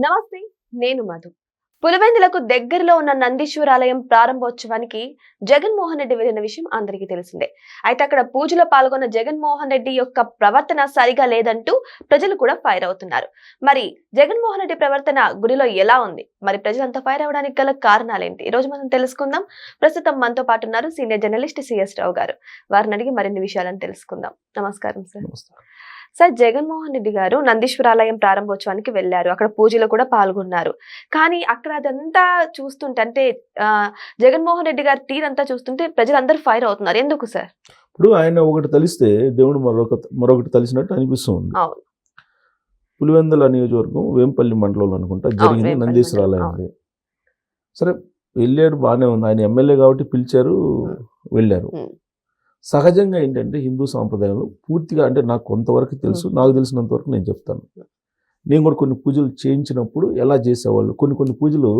నమస్తే, నేను మధు. పులివెందులకు దగ్గరలో ఉన్న నందీశ్వరాలయం ప్రారంభోత్సవానికి జగన్మోహన్ రెడ్డి వెళ్లిన విషయం అందరికీ తెలిసిందే. అయితే అక్కడ పూజలో పాల్గొన్న జగన్మోహన్ రెడ్డి యొక్క ప్రవర్తన సరిగా లేదంటూ ప్రజలు కూడా ఫైర్ అవుతున్నారు. మరి జగన్మోహన్ రెడ్డి ప్రవర్తన గుడిలో ఎలా ఉంది, మరి ప్రజలంతా ఫైర్ అవడానికి గల కారణాలేంటి, ఈ రోజు మనం తెలుసుకుందాం. ప్రస్తుతం మనతో పాటు ఉన్నారు సీనియర్ జర్నలిస్ట్ సిఎస్ రావు గారు. వారిని అడిగి మరిన్ని విషయాలను తెలుసుకుందాం. నమస్కారం సార్. సార్, జగన్మోహన్ రెడ్డి గారు నందీశ్వరాలయం ప్రారంభోత్సవానికి వెళ్లారు, అక్కడ పూజలో కూడా పాల్గొన్నారు. కానీ అక్కడ అదంతా చూస్తుంటే, అంటే జగన్మోహన్ రెడ్డి గారి తీరంతా చూస్తుంటే ప్రజలందరూ ఫైర్ అవుతున్నారు. ఎందుకు సార్? ఇప్పుడు ఆయన ఒకటి తలిస్తే దేవుడు మరొకటి తలిసినట్టు అనిపిస్తుంది. పులివెందుల నియోజకవర్గం వేంపల్లి మండలంలో అనుకుంటా జరిగింది నందీశ్వరాలయం. సరే, వెళ్ళాడు, బాగానే ఉంది. ఆయన ఎమ్మెల్యే కాబట్టి పిలిచారు, వెళ్ళారు. సహజంగా ఏంటంటే హిందూ సాంప్రదాయంలో పూర్తిగా, అంటే నాకు కొంతవరకు తెలుసు, నాకు తెలిసినంత వరకు నేను చెప్తాను. నేను కూడా కొన్ని పూజలు చేయించినప్పుడు ఎలా చేసేవాళ్ళు, కొన్ని పూజలు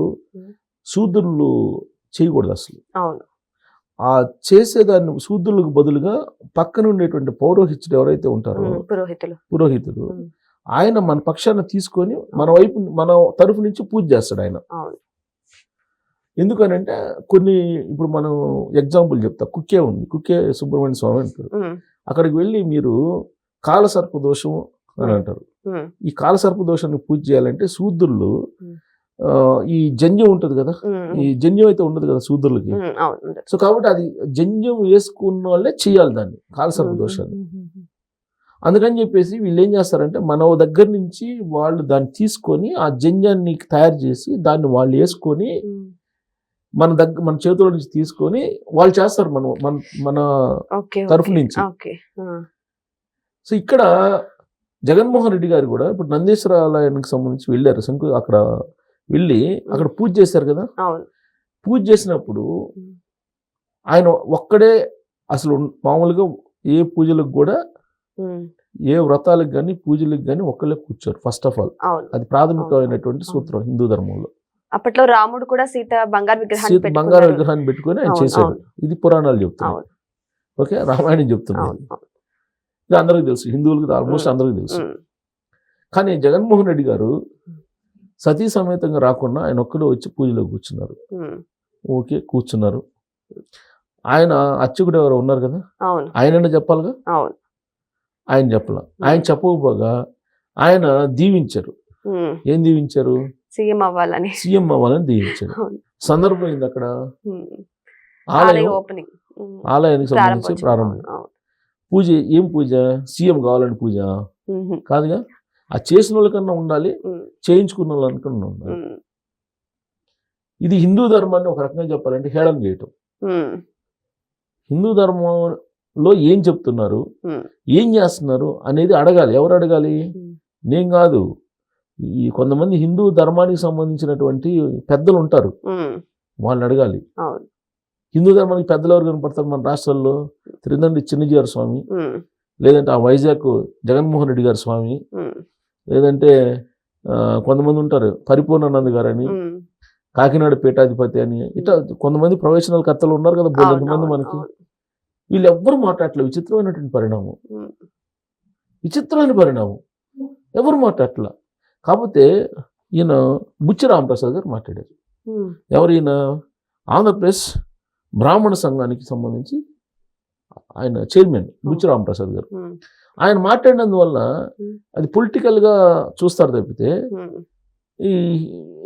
శూద్రులు చేయకూడదు అసలు. ఆ చేసేదాన్ని శూద్రులకు బదులుగా పక్కన ఉండేటువంటి పౌరోహితుడు ఎవరైతే ఉంటారో పురోహితుడు, ఆయన మన పక్షాన్ని తీసుకొని మన వైపు, మన తరఫు నుంచి పూజ చేస్తాడు ఆయన. ఎందుకనంటే కొన్ని, ఇప్పుడు మనం ఎగ్జాంపుల్ చెప్తా, కుక్కే సుబ్రహ్మణ్య స్వామి అంటారు. అక్కడికి వెళ్ళి మీరు కాలసర్ప దోషం అని అంటారు. ఈ కాలసర్ప దోషాన్ని పూజ చేయాలంటే శూద్రులు ఈ జన్యం ఉంటుంది కదా, ఈ జన్యం అయితే ఉండదు కదా శూద్రులకి. సో కాబట్టి అది జన్యం వేసుకున్న వాళ్ళే చేయాలి దాన్ని, కాలసర్ప దోషాన్ని. అందుకని చెప్పేసి వీళ్ళు ఏం చేస్తారంటే మన దగ్గర నుంచి వాళ్ళు దాన్ని తీసుకొని ఆ జన్యాన్ని తయారు చేసి దాన్ని వాళ్ళు వేసుకొని మన చేతుల నుంచి తీసుకొని వాళ్ళు చేస్తారు మన తరఫు నుంచి. సో ఇక్కడ జగన్మోహన్ రెడ్డి గారు కూడా ఇప్పుడు నందీశ్వరాలయానికి సంబంధించి వెళ్ళారు. అక్కడ వెళ్ళి అక్కడ పూజ చేశారు కదా. పూజ చేసినప్పుడు ఆయన ఒక్కడే అసలు మామూలుగా ఏ పూజలకు కూడా, ఏ వ్రతాలకు కానీ పూజలకు కానీ ఒక్కళ్ళే కూర్చోరు. ఫస్ట్ ఆఫ్ ఆల్ అది ప్రాథమికమైనటువంటి సూత్రం హిందూ ధర్మంలో. అప్పట్లో రాముడు కూడా సీత బంగారు విగ్రహాన్ని పెట్టుకొని ఆయన చేశాడు. ఇది పురాణాలు చెప్తున్నాయి. ఓకే, రామాయణం చెప్తున్నాయి. ఇది అందరికి తెలుసు, హిందువులకు ఆల్మోస్ట్ అందరికి తెలుసు. కానీ జగన్మోహన్ రెడ్డి గారు సతీ సమేతంగా రాకుండా ఆయన ఒక్కడే వచ్చి పూజలో కూర్చున్నారు. ఓకే, కూర్చున్నారు. ఆయన అర్చకుడు ఎవరు ఉన్నారు కదా, ఆయనైనా చెప్పాలిగా. ఆయన చెప్పాల. ఆయన చెప్పకపోగా ఆయన దీవించారు. ఏం దీవించారు? సీఎం అవ్వాలని దీవించారు. సందర్భం ఏంది అక్కడ? ఆలయానికి సంబంధించి ప్రారంభం. పూజ ఏం పూజ? సీఎం కావాలని పూజ కాదుగా. ఆ చేసిన వాళ్ళకన్నా ఉండాలి, చేయించుకున్న వాళ్ళకన్నా ఉండాలి. ఇది హిందూ ధర్మాన్ని ఒక రకంగా చెప్పాలంటే హేళన చేయటం. హిందూ ధర్మంలో ఏం చెప్తున్నారు, ఏం చేస్తున్నారు అనేది అడగాలి. ఎవరు అడగాలి? నేను కాదు, ఈ కొంతమంది హిందూ ధర్మానికి సంబంధించినటువంటి పెద్దలు ఉంటారు, వాళ్ళు అడగాలి. హిందూ ధర్మానికి పెద్దలు ఎవరు కనపడతారు మన రాష్ట్రాల్లో? తిరుదండ్రి చిన్నజీఆర్ స్వామి, లేదంటే ఆ వైజాగ్ జగన్మోహన్ రెడ్డి గారి స్వామి, లేదంటే కొంతమంది ఉంటారు పరిపూర్ణానంద గారు అని, కాకినాడ పీఠాధిపతి అని, ఇట్లా కొంతమంది ప్రొఫెషనల్ కర్తలు ఉన్నారు కదా కొంతమంది మనకి. వీళ్ళు ఎవ్వరు మాట్లాడలే. విచిత్రమైనటువంటి పరిణామం, విచిత్రమైన పరిణామం. ఎవరు మాట్లాడలే. కాకపోతే ఈయన బుచ్చి రామప్రసాద్ గారు మాట్లాడారు. ఎవరు ఈయన? ఆంధ్రప్రదేశ్ బ్రాహ్మణ సంఘానికి సంబంధించి ఆయన చైర్మన్ బుచ్చి రామప్రసాద్ గారు. ఆయన మాట్లాడినందువల్ల అది పొలిటికల్గా చూస్తారు తప్పితే ఈ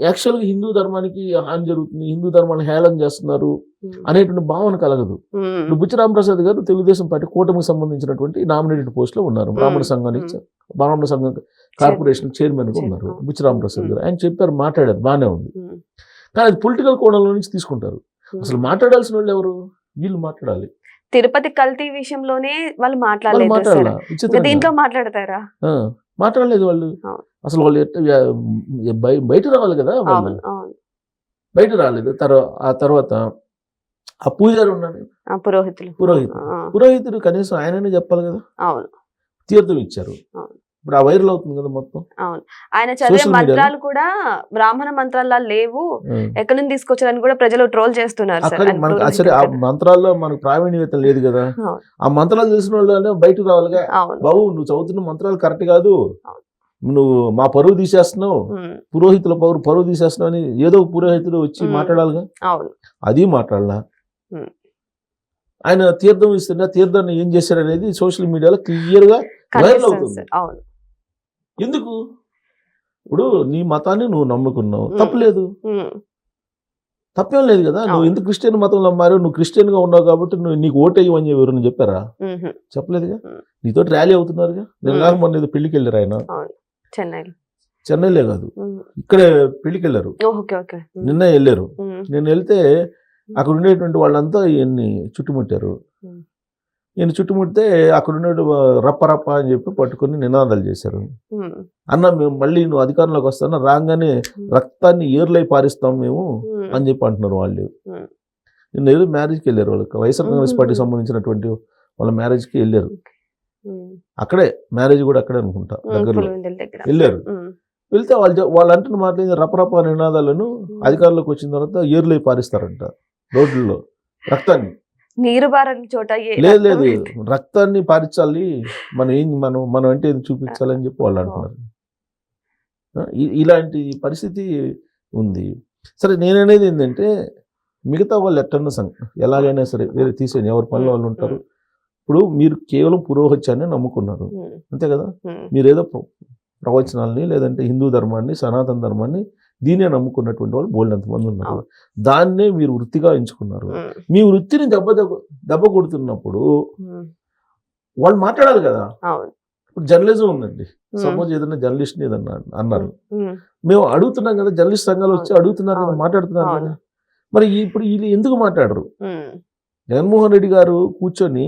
యాక్చువల్గా హిందూ ధర్మానికి హాని జరుగుతుంది, హిందూ ధర్మాన్ని హేళన చేస్తున్నారు అనేటువంటి భావన కలగదు. ఇప్పుడు బుచ్చి రామప్రసాద్ గారు తెలుగుదేశం పార్టీ కూటమికి సంబంధించినటువంటి నామినేటెడ్ పోస్ట్లో ఉన్నారు. బ్రాహ్మణ సంఘం కార్పొరేషన్ చైర్మన్గా ఉన్నారు బుచ్చి రామప్రసాద్ గారు. ఆయన చెప్పారు, మాట్లాడారు, బాగానే ఉంది. కానీ అది పొలిటికల్ కోణంలో నుంచి తీసుకుంటారు. అసలు మాట్లాడాల్సిన వాళ్ళు ఎవరు? వీళ్ళు మాట్లాడాలి. తిరుపతి కల్తీ విషయంలోనే వాళ్ళు మాట్లాడలేదు, మాట్లాడలేదు వాళ్ళు. అసలు వాళ్ళు బయట రావాలి కదా, వాళ్ళు బయట రాలేదు. ఆ తర్వాత ఆ పూజారి ఉన్నాడు, పురోహితుడు కనీసం ఆయననే చెప్పాలి కదా. తీర్థం ఇచ్చారు. ఇప్పుడు ఆ వైరల్ అవుతుంది కదా మొత్తం. ఆయన చదివే మంత్రాలు కూడా బ్రాహ్మణ మంత్రాల లేవు, ఎక్కడి నుంచి తీసుకొచ్చారని కూడా ప్రజలు ట్రోల్ చేస్తున్నారు. సరే, ఆ మంత్రాల్లో మనకు ప్రావీణ్యత లేదు కదా. ఆ మంత్రాలు తెలిసిన వాళ్ళు బయటకు రావాలిగా. బాబు, నువ్వు చదువుతున్న మంత్రాలు కరెక్ట్ కాదు, నువ్వు మా పరువు తీసేస్తున్నావు, పురోహితుల పరువు తీసేస్తున్నావు అని ఏదో ఒక పురోహితుడు వచ్చి మాట్లాడాలిగా, అది మాట్లాడాల. ఆయన తీర్థం ఇస్తున్నా తీర్థాన్ని ఏం చేశాడు అనేది సోషల్ మీడియాలో క్లియర్ గా వైరల్ అవుతుంది. ఎందుకు? ఇప్పుడు నీ మతాన్ని నువ్వు నమ్ముకున్నావు, తప్పలేదు, తప్పేం లేదు కదా. నువ్వు ఎందుకు క్రిస్టియన్ మతంలో మారు, నువ్వు క్రిస్టియన్ గా ఉన్నావు కాబట్టి నువ్వు నీకు ఓటేయమని ఎవరైనా చెప్పారా? చెప్పలేదుగా. నీతో ర్యాలీ అవుతున్నారుగా. నేను మొన్న పెళ్లికి వెళ్ళారు ఆయన, చెన్నైలే కాదు ఇక్కడే పెళ్లికి వెళ్ళారు, నిన్న వెళ్ళారు. నేను వెళ్తే అక్కడ ఉండేటువంటి వాళ్ళంతా ఈయన్ని చుట్టుముట్టారు. ఈయన చుట్టుముడితే అక్కడ ఉండే రప్ప రప్ప అని చెప్పి పట్టుకుని నినాదాలు చేశారు. అన్న మేము మళ్ళీ నువ్వు అధికారంలోకి వస్తాను, రాగానే రక్తాన్ని ఏర్లై పారిస్తాం మేము అని చెప్పి అంటున్నారు వాళ్ళు. నిన్న ఏదో మ్యారేజ్కి వెళ్ళారు, వాళ్ళకి వైఎస్ఆర్ కాంగ్రెస్ పార్టీకి సంబంధించినటువంటి వాళ్ళ మ్యారేజ్కి వెళ్ళారు. అక్కడే మ్యారేజ్ కూడా అక్కడే అనుకుంటా, దగ్గరలో వెళ్ళారు. వెళ్తే వాళ్ళు అంటున్న మాట్లాడిన రపరప నినాదాలను అధికారంలోకి వచ్చిన తర్వాత ఏర్లై పారిస్తారంట రోడ్లలో రక్తాన్ని. నీరు బారని చోట లేదు లేదు, రక్తాన్ని పారించాలి, మనం అంటే చూపించాలని చెప్పి వాళ్ళు అంటున్నారు. ఇలాంటి పరిస్థితి ఉంది. సరే నేననేది ఏంటంటే మిగతా వాళ్ళు ఎట్టన్న ఎలాగైనా సరే వేరే తీసేయండి, ఎవరి పనులు వాళ్ళు ఉంటారు. ఇప్పుడు మీరు కేవలం పురోహిత్యాన్ని నమ్ముకున్నారు అంతే కదా. మీరేదో ప్రవచనాలని లేదంటే హిందూ ధర్మాన్ని సనాతన ధర్మాన్ని దీనే నమ్ముకున్నటువంటి వాళ్ళు బోల్డంత మంది ఉన్నారు. దాన్నే మీరు వృత్తిగా ఎంచుకున్నారు. మీ వృత్తిని దెబ్బ కొడుతున్నప్పుడు వాళ్ళు మాట్లాడాలి కదా. ఇప్పుడు జర్నలిజం ఉందండి, సపోజ్ ఏదైనా జర్నలిస్ట్ ఏదన్నా అన్నారు, మేము అడుగుతున్నాం కదా, జర్నలిస్ట్ సంఘాలు వచ్చి అడుగుతున్నారు కదా, మాట్లాడుతున్నారు కదా. మరి ఇప్పుడు వీళ్ళు ఎందుకు మాట్లాడరు? జగన్మోహన్ రెడ్డి గారు కూర్చొని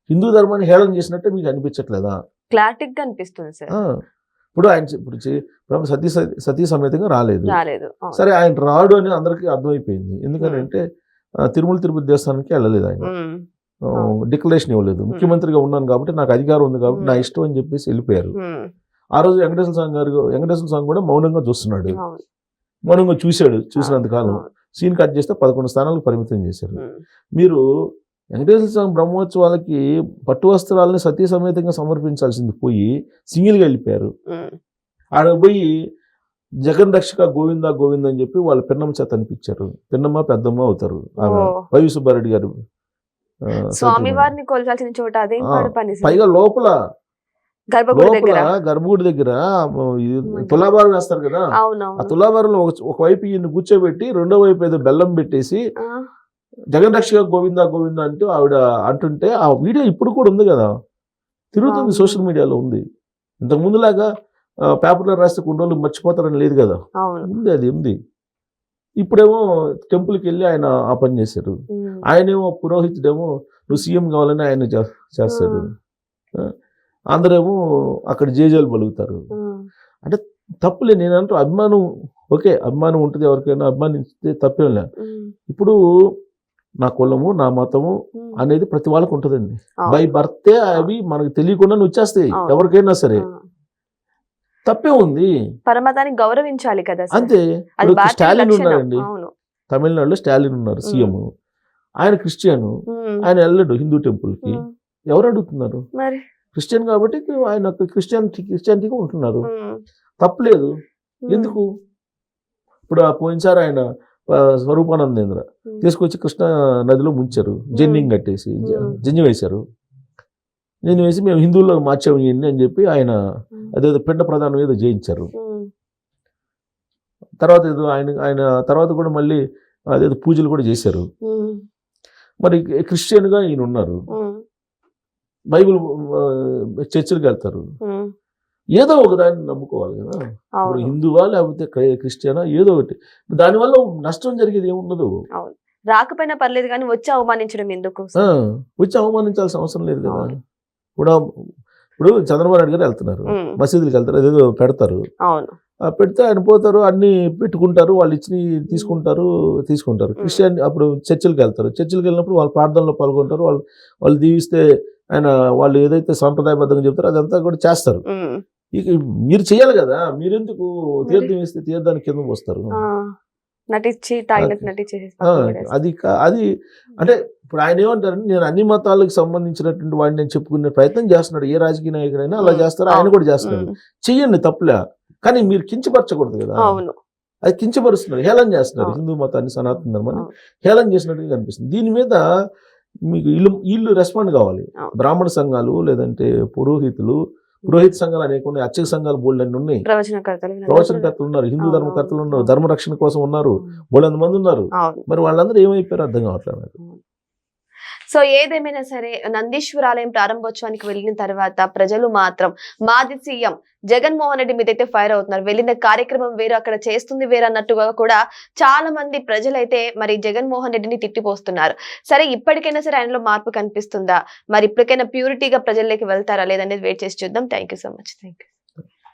హిందూ ధర్మాన్ని హేళన చేసినట్టే మీకు అనిపించట్లేదా? క్లారిటీగా అనిపిస్తుంది సార్. ఇప్పుడు ఆయన ఇప్పుడు సతీ సమేతంగా రాలేదు, సరే ఆయన రాడు అని అందరికీ అర్థమైపోయింది. ఎందుకంటే తిరుమల తిరుపతి దేవస్థానానికి వెళ్ళలేదు ఆయన, డిక్లరేషన్ ఇవ్వలేదు. ముఖ్యమంత్రిగా ఉన్నాను కాబట్టి నాకు అధికారం ఉంది కాబట్టి నా ఇష్టం అని చెప్పేసి వెళ్ళిపోయారు. ఆ రోజు వెంకటేశ్వర స్వామి కూడా మౌనంగా చూస్తున్నాడు, మౌనంగా చూసినంతకాలం సీన్ కట్ చేస్తే 11 స్థానాలకు పరిమితం చేశారు. మీరు వెంకటేశ్వర స్వామి బ్రహ్మోత్సవాలకి పట్టు వస్త్రాలని సతీ సమేతంగా సమర్పించాల్సింది పోయి సింగిల్గా వెళ్ళిపోయారు. ఆడ పోయి జగన్ రక్షక గోవింద గోవింద అని చెప్పి వాళ్ళ పిన్నమ్మ చేత అనిపించారు. పిన్నమ్మ పెద్దమ్మ అవుతారు ఆమె, వైవి సుబ్బారెడ్డి గారు. స్వామివారిని కొలచాల్సిన చోట అదే పైగా లోపల గర్భగుడి దగ్గర తులాభారం వేస్తారు కదా, ఆ తులాభారంలో ఒకవైపు ఈయన కూర్చోబెట్టి రెండో వైపు ఏదో బెల్లం పెట్టేసి జగన్ రక్షక గోవింద గోవింద అంటూ ఆవిడ అంటుంటే ఆ వీడియో ఇప్పుడు కూడా ఉంది కదా, తిరుగుతుంది, సోషల్ మీడియాలో ఉంది. ఇంతకు ముందులాగా పేపర్లో రాస్తే కొన్ని రోజులు మర్చిపోతారని లేదు కదా, ఉంది, అది ఉంది. ఇప్పుడేమో టెంపుల్కి వెళ్ళి ఆయన ఆ పని చేశారు. ఆయనేమో పురోహితుడేమో నువ్వు సీఎం కావాలని ఆయన చేస్తాడు. అందరేమో అక్కడ జేజేలు పలుకుతారు. అంటే తప్పులే. నేనంటూ అభిమానం, ఓకే, అభిమానం ఉంటుంది ఎవరికైనా, అభిమానిస్తే తప్పేం లే. ఇప్పుడు నా కులము నా మతము అనేది ప్రతి వాళ్ళకు ఉంటుందండి. బై బర్తే అవి మనకు తెలియకుండా వచ్చేస్తాయి ఎవరికైనా సరే, తప్పే ఉంది. పరమతాన్ని గౌరవించాలి కదా. అంతే. స్టాలిన్ ఉన్నారండి, తమిళనాడులో స్టాలిన్ ఉన్నారు సీఎం, ఆయన క్రిస్టియన్, ఆయన వెళ్ళడు హిందూ టెంపుల్ కి. ఎవరు అడుగుతున్నారు? క్రిస్టియన్ కాబట్టి ఆయన క్రిస్టియానిటీగా ఉంటున్నారు, తప్పలేదు. ఎందుకు? ఇప్పుడు పోయినసారి ఆయన స్వరూపానందేంద్ర తీసుకొచ్చి కృష్ణా నదిలో ముంచారు, జెన్నింగ్ కట్టేసి జంజి వేశారు. జంజి వేసి మేము హిందువుల్లో మార్చాము ఇవన్నీ అని చెప్పి ఆయన అదేదో పిండ ప్రధానం ఏదో చేయించారు. తర్వాత ఏదో ఆయన తర్వాత కూడా మళ్ళీ అదేదో పూజలు కూడా చేశారు. మరి క్రిస్టియన్గా ఈయన ఉన్నారు, బైబిల్ చర్చిలకు వెళ్తారు, ఏదో ఒక దాన్ని నమ్ముకోవాలి కదా. ఇప్పుడు హిందువా లేకపోతే క్రిస్టియనా, ఏదో ఒకటి. దానివల్ల నష్టం జరిగేది ఏముండదు. రాకపోయినా పర్లేదు కానీ వచ్చి అవమానించడం ఎందుకు? వచ్చి అవమానించాల్సిన అవసరం లేదు కదా. ఇప్పుడు చంద్రబాబు నాయుడు గారు వెళ్తున్నారు, మసీదులకు వెళ్తారు, అదేదో పెడతారు, పెడితే ఆయన పోతారు, అన్ని పెట్టుకుంటారు, వాళ్ళు ఇచ్చి తీసుకుంటారు. క్రిస్టియన్ అప్పుడు చర్చిలకు వెళ్తారు, చర్చిలకు వెళ్ళినప్పుడు వాళ్ళు ప్రార్థనలో పాల్గొంటారు, వాళ్ళు దీవిస్తే ఆయన వాళ్ళు ఏదైతే సాంప్రదాయబద్ధంగా చెప్తారో అదంతా కూడా చేస్తారు. ఇక మీరు చేయాలి కదా. మీరెందుకు తీర్థం ఇస్తే తీర్థానికి కింద పోస్తారు? నటించి తాగినట్టు నటించేసి పక్కన పడేస్తారు. అది అంటే ఇప్పుడు ఆయన ఏమంటారంటే నేను అన్ని మతాలకు సంబంధించినటువంటి వాడిని నేను చెప్పుకునే ప్రయత్నం చేస్తున్నాడు. ఏ రాజకీయ నాయకుడైనా అలా చేస్తారు, ఆయన కూడా చేస్తున్నాడు. చెయ్యండి, తప్పులే, కానీ మీరు కించపరచకూడదు కదా. అవును, అది కించపరుస్తున్నారు, హేళన చేస్తున్నారు. హిందూ మతాన్ని, సనాతన ధర్మాన్ని హేళన చేసినట్టుగా కనిపిస్తుంది. దీని మీద మీకు వీళ్ళు రెస్పాండ్ కావాలి. బ్రాహ్మణ సంఘాలు, లేదంటే పురోహిత సంఘాలు అనేక ఉన్నాయి, అర్చక సంఘాలు బోల్డ్ అన్ని ఉన్నాయి, ప్రవచనకర్తలు ఉన్నారు, హిందూ ధర్మకర్తలు ఉన్నారు, ధర్మరక్షణ కోసం ఉన్నారు, బోల్డ్ మంది ఉన్నారు. మరి వాళ్ళందరూ ఏమైపోయారు అర్థం కావట్లేదు. సో ఏదేమైనా సరే నందీశ్వరాలయం ప్రారంభోత్సవానికి వెళ్ళిన తర్వాత ప్రజలు మాత్రం మాజీ సీఎం జగన్మోహన్ రెడ్డి మీద అయితే ఫైర్ అవుతున్నారు. వెళ్ళిన కార్యక్రమం వేరు, అక్కడ చేస్తుంది వేరు అన్నట్టుగా కూడా చాలా మంది ప్రజలైతే మరి జగన్మోహన్ రెడ్డిని తిట్టిపోస్తున్నారు. సరే, ఇప్పటికైనా సరే ఆయనలో మార్పు కనిపిస్తుందా, మరి ఇప్పటికైనా ప్యూరిటీగా ప్రజల్లోకి వెళ్తారా లేదనేది వెయిట్ చేసి చూద్దాం. Thank you so much. Thank you.